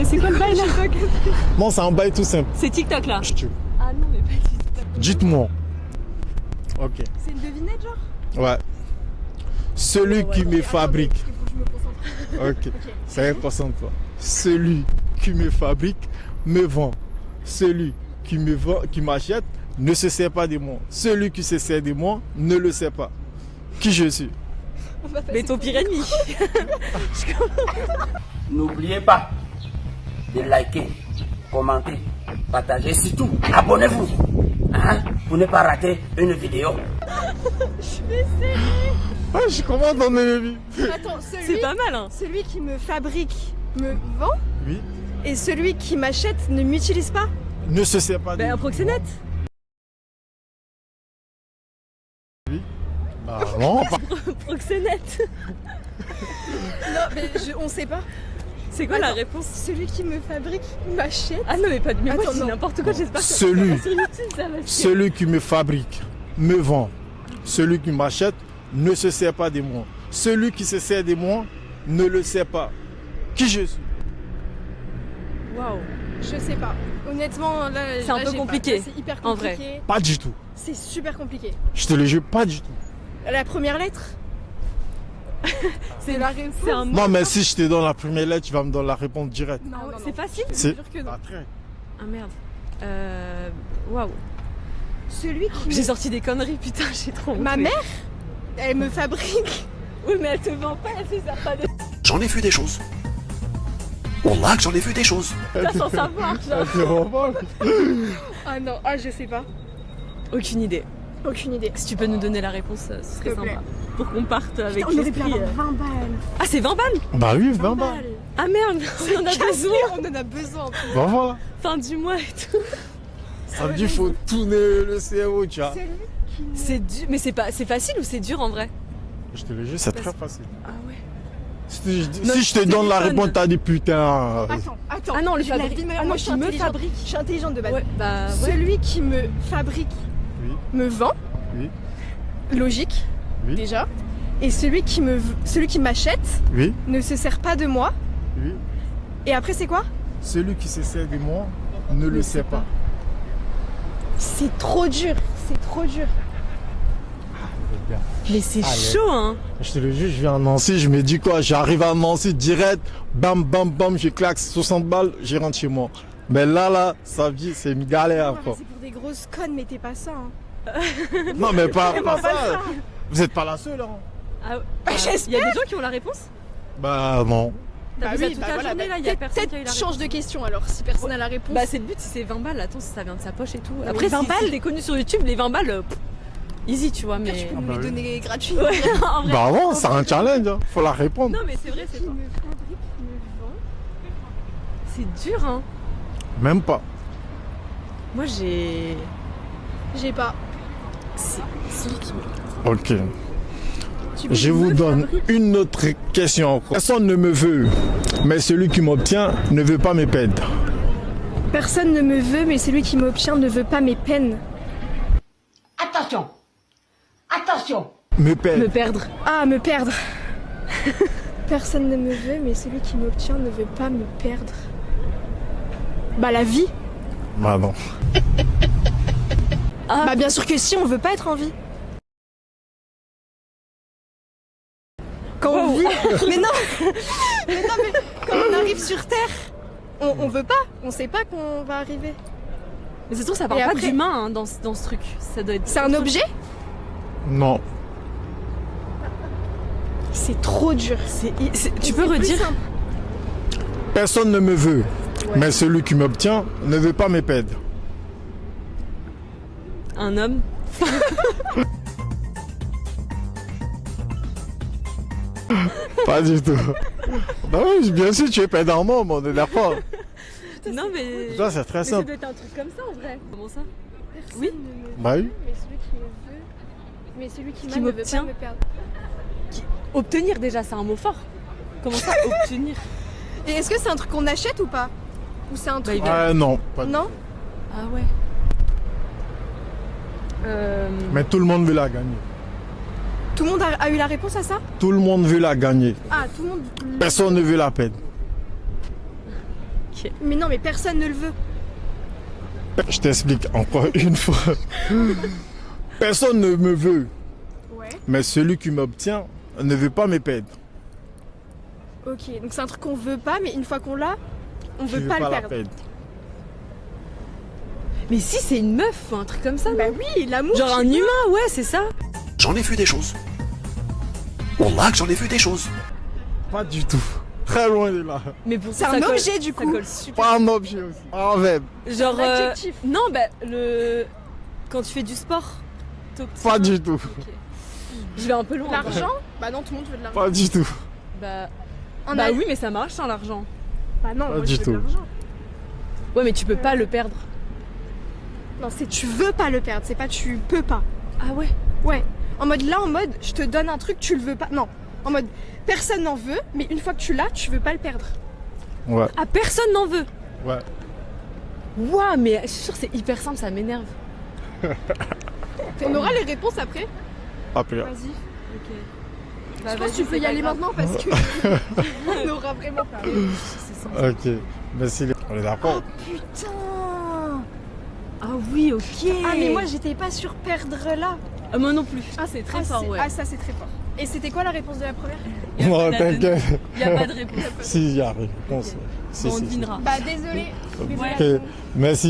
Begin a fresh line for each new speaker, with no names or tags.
c'est quoi le bail là?
Non, c'est un bail tout simple.
C'est TikTok là.
Chut.
Ah non, mais pas TikTok.
Dites-moi. Ok.
C'est une devinette, genre?
Ouais. Celui qui me fabrique.
Il faut que je me concentre.
Ok. Ça y est, concentre-toi. Celui qui me fabrique me vend. Celui qui me vend, qui m'achète, ne se sert pas de moi. Celui qui se sert de moi ne le sait pas. Qui je suis?
Mais ton pire ennemi.
N'oubliez pas de liker, commenter, partager, surtout abonnez-vous hein, pour ne pas rater une vidéo.
Ah, je commence dans mes vies.
Attends,
C'est pas mal hein.
celui qui me fabrique me vend
Oui.
et celui qui m'achète ne m'utilise pas?
Ne se sert pas de
Bah un
moi.
proxénète.
Bah non, pas.
Proxénète.
Non, mais on sait pas.
C'est quoi la
Attends.
réponse?
Celui qui me fabrique m'achète.
Ah non mais pas de mais moi
Attends,
je dis
non.
n'importe quoi, j'espère que
Celui.
sur YouTube, ça va se faire.
Celui qui me fabrique me vend. Celui qui m'achète ne se sert pas de moi. Celui qui se sert de moi ne le sait pas. Qui je suis?
Waouh.
Je sais pas. Honnêtement, là,
C'est un peu
j'ai pas.
compliqué,
Là, c'est hyper
en vrai.
compliqué.
Pas du tout.
C'est super compliqué.
Je te le jure, pas du tout.
La première lettre?
C'est
la réponse.
C'est un mot.
Non, mais si je te donne la première lettre, tu vas me donner la réponse directe.
Non,
Ah ouais,
non,
c'est
non.
facile.
C'est
jure que non.
Ah, très.
Ah merde. Waouh.
Celui qui
J'ai
me...
sorti des conneries, putain, j'ai trop honte.
Ma
mais-
mère, elle me fabrique.
Oui, mais elle te vend pas, elle se sert pas de
J'en ai vu des choses. Wallah que j'en ai vu des choses.
ça sans savoir.
Ah,
genre.
tu comprends?
Ah non, ah je sais pas.
Aucune idée.
Aucune idée.
Si tu peux nous donner la réponse, ce
S'il
serait
te plaît.
sympa. Pour qu'on parte avec
On aurait pu
l'esprit.
avoir 20 balles.
Ah, c'est 20 balles.
Bah oui, 20 balles.
Ah merde, on en a besoin.
On en a besoin. en plus.
Bah voilà.
Fin du mois et tout.
Ça veut dire qu'il faut tourner le cerveau, tu vois.
Celui qui me...
C'est dur, mais c'est facile ou c'est dur en vrai?
Je te le jure, c'est très facile.
Ah ouais.
Si je te donne la réponse, t'as dit putain.
Attends.
Ah non, le
je l'avais
fabrique.
dit, mais
Ah
moi
non,
je suis
qui me
intelligente.
fabrique.
Je suis intelligente de base.
Ouais, bah ouais.
Celui qui me fabrique
Oui,
me vend.
oui,
Logique.
Oui.
Déjà. Et celui qui m'achète
oui,
ne se sert pas de moi.
oui.
Et après c'est quoi?
Celui qui se sert de moi ne le sait pas.
C'est trop dur. C'est trop dur.
Mais c'est
Allez.
chaud hein.
Je te le jure, je viens à Nancy, je me dis quoi, j'arrive à Nancy direct, bam, bam, bam, je claque 60 balles, je rentre chez moi. Mais là, ça vie, c'est une galère
Ouais,
quoi.
c'est pour des grosses connes, mais t'es pas ça. Hein.
Non, mais pas
Vraiment pas
ça.
ça.
Vous êtes pas la seule, hein.
Ah,
j'espère.
il y a des gens qui ont la réponse?
Bah non.
T'as vu ça toute la journée là, il y a personne qui a eu la
Peut-être
réponse.
change de question alors, si personne n'a la réponse.
Bah c'est le but, si c'est 20 balles, attends si ça vient de sa poche et tout.
mais
Après
20
si
balles
t'es connu sur YouTube, les 20 balles, easy tu vois
tu
mais...
peux nous
bah
les
oui.
donner gratuits.
Ouais, en vrai.
Bah non, c'est un challenge, hein. Faut la répondre.
Non mais c'est vrai, c'est
Qui
pas...
me fabrique, me vend.
C'est dur hein.
Même pas.
Moi j'ai...
J'ai pas.
C'est celui qui me...
Ok.
Tu peux
Je
me
vous donne
fabriquer.
une autre question encore. Personne ne me veut, mais celui qui m'obtient ne veut pas me perdre.
Personne ne me veut, mais celui qui m'obtient ne veut pas mes peines.
Attention. Attention.
Me perdre.
Me perdre.
Ah, me perdre. Personne ne me veut, mais celui qui m'obtient ne veut pas me perdre. Bah la vie.
Bah non.
Ah.
Bah bien sûr que si, on veut pas être en vie. Quand on
Wow.
vit. Mais non. Mais quand on arrive sur Terre, on veut pas. On sait pas qu'on va arriver.
Mais c'est sûr ça parle
Et
pas
après-
d'humain hein, dans ce truc. Ça doit être...
C'est un objet.
Non.
C'est trop dur.
Tu peux
C'est plus
redire?
simple.
Personne ne me veut, mais celui qui m'obtient ne veut pas me perdre.
Un homme?
Pas du tout. Bah oui, bien sûr, tu es perdant, on est d'accord.
Non mais...
Ça, c'est très
Mais ça
simple.
doit être un truc comme ça en vrai. Comment ça?
Personne
Oui.
ne me veut,
Bah oui.
mais celui qui me veut, mais celui qui,
Qui
m'a ne veut pas
m'obtient.
me perdre.
Obtenir déjà, c'est un mot fort. Comment ça, obtenir?
Et est-ce que c'est un truc qu'on achète ou pas? Ou c'est un truc...
Bah,
Non, pas du
Non.
Ah ouais.
Mais tout le monde veut la gagner.
Tout le monde a eu la réponse à ça?
Tout le monde veut la gagner.
Ah, tout le monde...
Personne ne veut la perdre.
Ok.
Mais non, mais personne ne le veut.
Je t'explique encore une fois. Personne ne me veut,
Ouais.
mais celui qui m'obtient ne veut pas me perdre.
Ok, donc c'est un truc qu'on veut pas, mais une fois qu'on l'a, on
Je
veut
veux
pas le
la
perdre.
perdre.
Mais si c'est une meuf ou un truc comme ça,
Bah
non
oui, l'amour.
Genre un humain, ouais, c'est ça.
J'en ai vu des choses. Wallah que j'en ai vu des choses.
Pas du tout. Très loin de là.
Mais pour
C'est
ça
un
colle-
objet, du
ça
coup.
colle super.
Pas un objet aussi. Un verbe.
Genre.
Adjectif.
Non, bah le. Quand tu fais du sport, t'obtiens-
Pas du tout.
Ok. Je vais un peu loin.
L'argent. Bah non, tout le monde veut de l'argent.
Pas du tout.
Bah,
Un
bah
a-
oui, mais ça marche sans l'argent.
Bah non,
Pas
moi
du
je veux
tout.
de l'argent.
Ouais, mais tu peux pas le perdre.
Non, c'est tu veux pas le perdre, c'est pas tu peux pas.
Ah ouais.
Ouais. En mode là, en mode je te donne un truc, tu le veux pas. Non. En mode personne n'en veut, mais une fois que tu l'as, tu veux pas le perdre.
Ouais.
Ah, personne n'en veut.
Ouais.
Ouah, mais je suis sûre que c'est hyper simple, ça m'énerve.
On aura les réponses après.
Après.
Vas-y.
Ok.
Je pense que tu peux y aller maintenant parce que on aura vraiment parlé.
Ok. Merci. On est d'accord.
Putain.
Ah oui, ok.
Ah mais moi j'étais pas sur perdre là.
Ah, moi non plus. Ah, c'est très fort, ouais.
Ah ça c'est très fort. Et c'était quoi la réponse de la première?
Non, t'inquiète.
Il a pas de réponse.
Si, il y a réponse. Si,
Bon, on
si, si.
devinera.
Bah désolé.
Ouais.
Ok. Merci.